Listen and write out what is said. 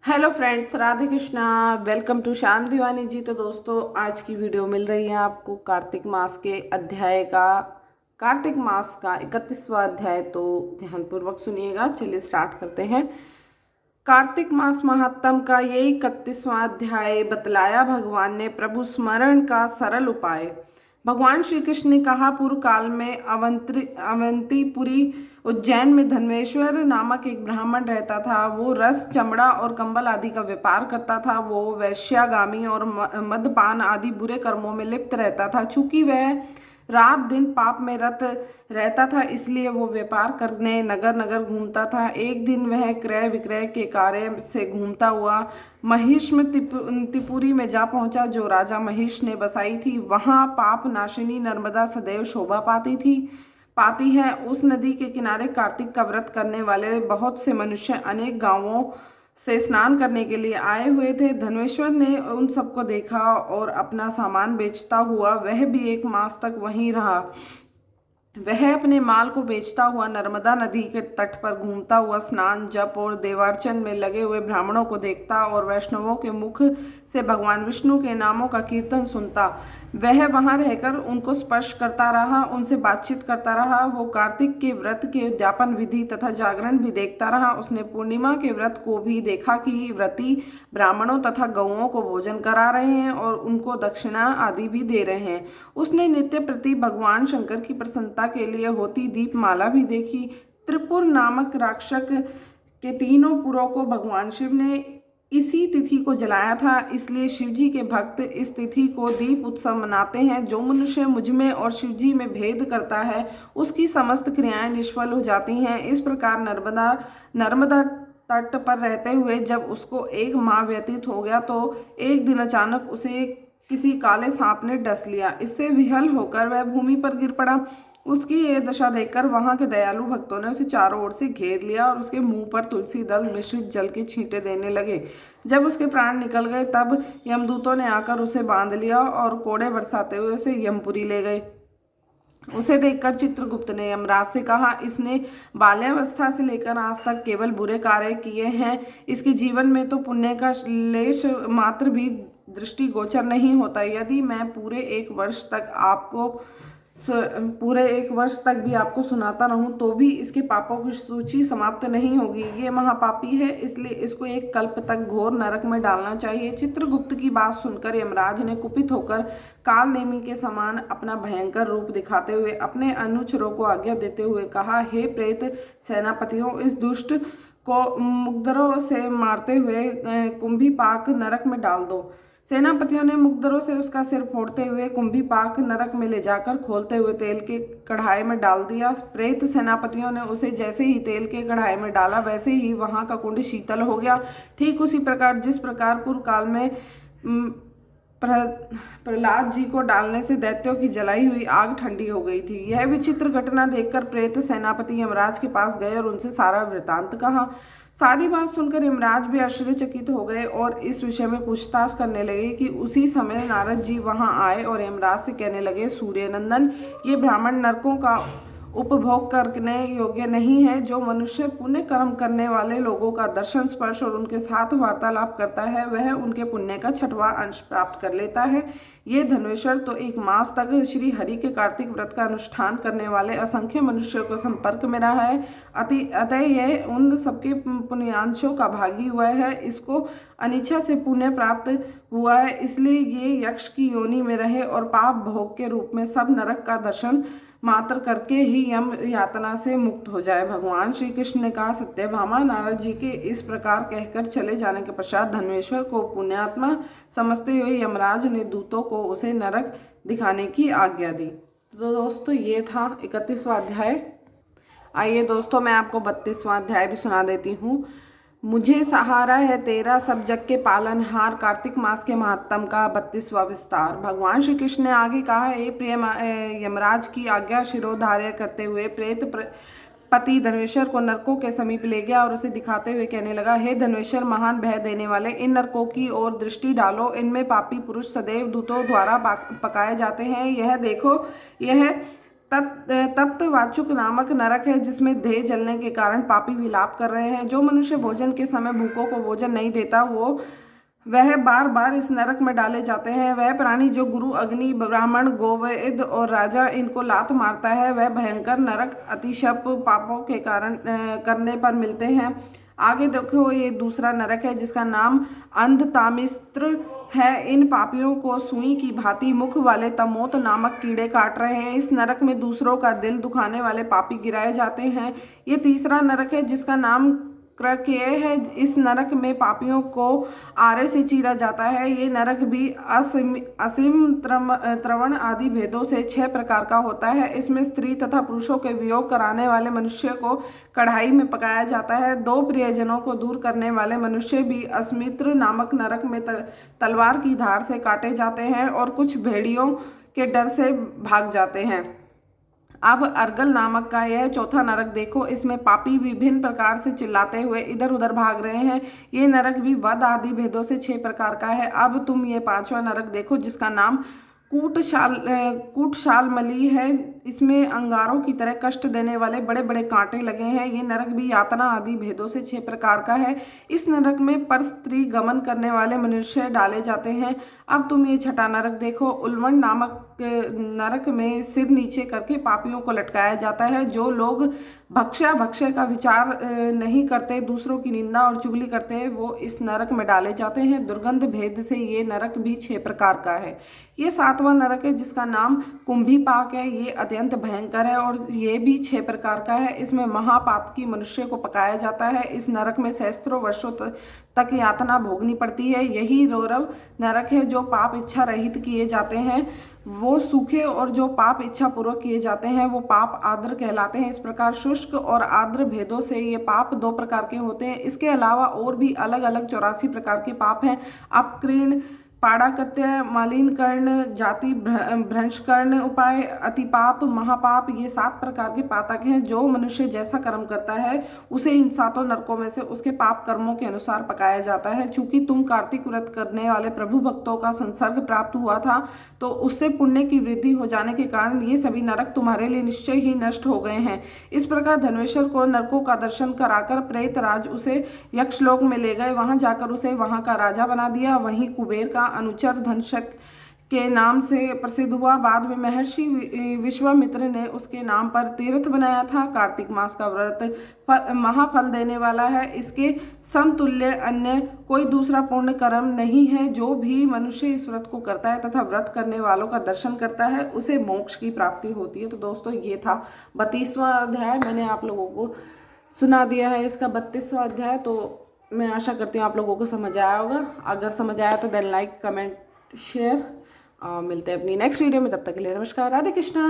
Hello friends, Radhe Krishna. Welcome to Shyam Diwani ji. तो दोस्तों, आज की वीडियो मिल रही है आपको कार्तिक मास के अध्याय का, कार्तिक मास का 31वां अध्याय। तो ध्यानपूर्वक सुनिएगा। चलिए स्टार्ट करते हैं। कार्तिक मास महात्म का ये 31वां अध्याय बतलाया भगवान ने प्रभु स्मरण का सरल उपाय। भगवान श्री कृष्ण ने कहा, पूर्व काल में अवंतीपुरी उज्जैन में धन्वेश्वर नामक एक ब्राह्मण रहता था। वो रस, चमड़ा और कंबल आदि का व्यापार करता था। वो वैश्यागामी और मदपान आदि बुरे कर्मों में लिप्त रहता था। चूंकि वह रात दिन पाप में रत रहता था, इसलिए वो व्यापार करने नगर नगर घूमता था। एक दिन वह क्रय विक्रय के कार्य से घूमता हुआ महिष्म त्रिपुरी में जा पहुंचा, जो राजा महिष ने बसाई थी। वहां पाप नाशिनी नर्मदा सदैव शोभा पाती है। उस नदी के किनारे कार्तिक का व्रत करने वाले बहुत से मनुष्य अनेक गांवों से स्नान करने के लिए आए हुए थे। धनेश्वर ने उन सबको देखा और अपना सामान बेचता हुआ वह भी एक मास तक वहीं रहा। वह अपने माल को बेचता हुआ नर्मदा नदी के तट पर घूमता हुआ स्नान, जप और देवार्चन में लगे हुए ब्राह्मणों को देखता और वैष्णवों के मुख से भगवान विष्णु के नामों का कीर्तन सुनता। वह वहां रहकर उनको स्पर्श करता रहा, उनसे बातचीत करता रहा। वो कार्तिक के व्रत के उद्यापन विधि तथा जागरण भी देखता रहा। उसने पूर्णिमा के व्रत को भी देखा कि व्रती ब्राह्मणों तथा गौओं को भोजन करा रहे हैं और उनको दक्षिणा आदि भी दे रहे हैं। उसने नित्य प्रति भगवान शंकर की प्रसन्नता के लिए होती दीपमाला भी देखी। त्रिपुर नामक राक्षस के तीनों पुरों को भगवान शिव ने इसी तिथि को जलाया था, इसलिए शिवजी के भक्त इस तिथि को दीप उत्सव मनाते हैं। जो मनुष्य मुझ में और शिवजी में भेद करता है, उसकी समस्त क्रियाएं निष्फल हो जाती हैं। इस प्रकार नर्मदा तट पर रहते हुए जब उसको एक माह व्यतीत हो गया, तो एक दिन अचानक उसे किसी काले सांप ने डस लिया। इससे विहल होकर वह भूमि पर गिर पड़ा। उसकी ये दशा देखकर वहां के दयालु भक्तों ने उसे चारों ओर से घेर लिया और उसके मुंह पर तुलसी दल मिश्रित जल के छींटे देने लगे। जब उसके प्राण निकल गए, तब यमदूतों ने आकर उसे बांध लिया और कोड़े बरसाते हुए उसे यमपुरी ले गए। उसे देखकर चित्रगुप्त ने यमराज से कहा, इसने बाल्यावस्था से लेकर आज तक केवल बुरे कार्य किए हैं। इसके जीवन में तो पुण्य का लेश मात्र भी दृष्टिगोचर नहीं होता। यदि मैं पूरे एक वर्ष तक भी आपको सुनाता रहूं, तो भी इसके पापों की सूची समाप्त नहीं होगी। ये महापापी है, इसलिए इसको एक कल्प तक घोर नरक में डालना चाहिए। चित्रगुप्त की बात सुनकर यमराज ने कुपित होकर काल नेमी के समान अपना भयंकर रूप दिखाते हुए अपने अनुचरों को आज्ञा देते हुए कहा, हे प्रेत सेनापतियों, इस दुष्ट को मुग्धरों से मारते हुए कुंभीपाक नरक में डाल दो। सेनापतियों ने मुग्धरों से उसका सिर फोड़ते हुए कुंभीपाक नरक में ले जाकर खोलते हुए तेल के कढ़ाई में डाल दिया। प्रेत सेनापतियों ने उसे जैसे ही तेल के कढ़ाई में डाला, वैसे ही वहां का कुंड शीतल हो गया। ठीक उसी प्रकार जिस प्रकार पूर्व काल में प्रहलाद जी को डालने से दैत्यों की जलाई हुई आग ठंडी हो गई थी। यह विचित्र घटना देखकर प्रेत सेनापति यमराज के पास गए और उनसे सारा वृतांत कहा। सारी बात सुनकर यमराज भी आश्चर्यचकित हो गए और इस विषय में पूछताछ करने लगे कि उसी समय नारद जी वहां आए और यमराज से कहने लगे, सूर्यनंदन, ये ब्राह्मण नरकों का उपभोग करने योग्य नहीं है। जो मनुष्य पुण्य कर्म करने वाले लोगों का दर्शन, स्पर्श और उनके साथ वार्तालाप करता है, वह उनके पुण्य का 6वां अंश प्राप्त कर लेता है। ये धनेश्वर तो एक मास तक श्री हरि के कार्तिक व्रत का अनुष्ठान करने वाले असंख्य मनुष्यों को संपर्क में रहा है। अतः यह उन सबके पुण्यांशों का भागी हुआ है। इसको अनिच्छा से पुण्य प्राप्त हुआ है, इसलिए ये यक्ष की योनि में रहे और पाप भोग के रूप में सब नरक का दर्शन मात्र करके ही यम यातना से मुक्त हो जाए। भगवान श्री कृष्ण ने कहा, सत्यभामा, नारद जी के इस प्रकार कहकर चले जाने के पश्चात धनेश्वर को पुण्यात्मा समझते हुए यमराज ने दूतों को उसे नरक दिखाने की आज्ञा दी। तो दोस्तों, ये था 31वां अध्याय। आइए दोस्तों, मैं आपको 32वां अध्याय भी सुना देती हूँ। मुझे सहारा है तेरा सब जग के पालनहार, कार्तिक मास के महात्म का 32वां विस्तार। भगवान श्री कृष्ण ने आगे कहा, हे प्रिय यमराज की आज्ञा शिरोधार्य करते हुए प्रेत पति धनेश्वर को नरकों के समीप ले गया और उसे दिखाते हुए कहने लगा, हे धनेश्वर, महान भय देने वाले, इन नरकों की ओर दृष्टि डालो। इनमें पापी पुरुष सदैव दूतों द्वारा पकाए जाते हैं। यह देखो, यह तप्तवाचुक नामक नरक है, जिसमें देह जलने के कारण पापी विलाप कर रहे हैं। जो मनुष्य भोजन के समय भूखों को भोजन नहीं देता वह बार बार इस नरक में डाले जाते हैं। वह प्राणी जो गुरु, अग्नि, ब्राह्मण, गोवैद्य और राजा इनको लात मारता है, वह भयंकर नरक अतिशप पापों के कारण करने पर मिलते हैं। आगे देखो, ये दूसरा नरक है जिसका नाम अंधतामिस्त्र है। इन पापियों को सुई की भांति मुख वाले तमोत नामक कीड़े काट रहे हैं। इस नरक में दूसरों का दिल दुखाने वाले पापी गिराए जाते हैं। ये तीसरा नरक है जिसका नाम क्रकेय है। इस नरक में पापियों को आरे से चीरा जाता है। ये नरक भी असीम त्रवण आदि भेदों से 6 प्रकार का होता है। इसमें स्त्री तथा पुरुषों के वियोग कराने वाले मनुष्य को कढ़ाई में पकाया जाता है। 2 प्रियजनों को दूर करने वाले मनुष्य भी अस्मित्र नामक नरक में तलवार की धार से काटे जाते हैं और कुछ भेड़ियों के डर से भाग जाते हैं। अब अर्गल नामक का यह चौथा नरक देखो, इसमें पापी विभिन्न प्रकार से चिल्लाते हुए इधर उधर भाग रहे हैं। ये नरक भी वध आदि भेदों से 6 प्रकार का है। अब तुम ये 5वां नरक देखो जिसका नाम कूटशालमली है। इसमें अंगारों की तरह कष्ट देने वाले बड़े बड़े कांटे लगे हैं। ये नरक भी यातना आदि भेदों से 6 प्रकार का है। इस नरक में पर स्त्री गमन करने वाले मनुष्य डाले जाते हैं। अब तुम ये 6वां नरक देखो, उल्वण नामक नरक में सिर नीचे करके पापियों को लटकाया जाता है। जो लोग भक्ष्य का विचार नहीं करते, दूसरों की निंदा और चुगली करते हैं, वो इस नरक में डाले जाते हैं। दुर्गंध भेद से ये नरक भी 6 प्रकार का है। ये 7वां नरक है जिसका नाम कुंभीपाक है। ये अत्यंत भयंकर है और ये भी 6 प्रकार का है। इसमें महापातकी मनुष्य को पकाया जाता है। इस नरक में सहस्त्रों वर्षों तक यातना भोगनी पड़ती है। यही रौरव नरक है। जो पाप इच्छा रहित किए जाते हैं वो सूखे और जो पाप इच्छा पूर्वक किए जाते हैं वो पाप आर्द्र कहलाते हैं। इस प्रकार शुष्क और आर्द्र भेदों से ये पाप 2 प्रकार के होते हैं। इसके अलावा और भी अलग अलग 84 प्रकार के पाप हैं। अपकृण, पाड़ाकत्य, मालिन कर्ण, जाति भ्रंश कर्ण, उपाय, अतिपाप, महापाप, ये 7 प्रकार के पातक हैं। जो मनुष्य जैसा कर्म करता है उसे इन 7 नरकों में से उसके पाप कर्मों के अनुसार पकाया जाता है। चूंकि तुम कार्तिक व्रत करने वाले प्रभु भक्तों का संसर्ग प्राप्त हुआ था तो उससे पुण्य की वृद्धि हो जाने के कारण ये सभी नरक तुम्हारे लिए निश्चय ही नष्ट हो गए हैं। इस प्रकार धनवेश्वर को नरकों का दर्शन कराकर प्रेतराज उसे यक्षलोक में ले गए। वहां जाकर उसे वहां का राजा बना दिया। वहीं कुबेर का अनुचर धनशक के नाम से प्रसिद्ध हुआ। बाद में महर्षि विश्वामित्र ने उसके नाम पर तीर्थ बनाया था। कार्तिक मास का व्रत महाफल देने वाला है। इसके समतुल्य अन्य कोई दूसरा पुण्य कर्म नहीं है। जो भी मनुष्य इस व्रत को करता है तथा व्रत करने वालों का दर्शन करता है उसे मोक्ष की प्राप्ति होती है। तो दोस्तों ये था 32वां अध्याय। मैंने आप लोगों को सुना दिया है इसका 32वां अध्याय। तो मैं आशा करती हूँ आप लोगों को समझ आया होगा। अगर समझ आया तो देन लाइक, कमेंट, शेयर। मिलते हैं अपनी नेक्स्ट वीडियो में। तब तक के लिए नमस्कार, राधे कृष्णा।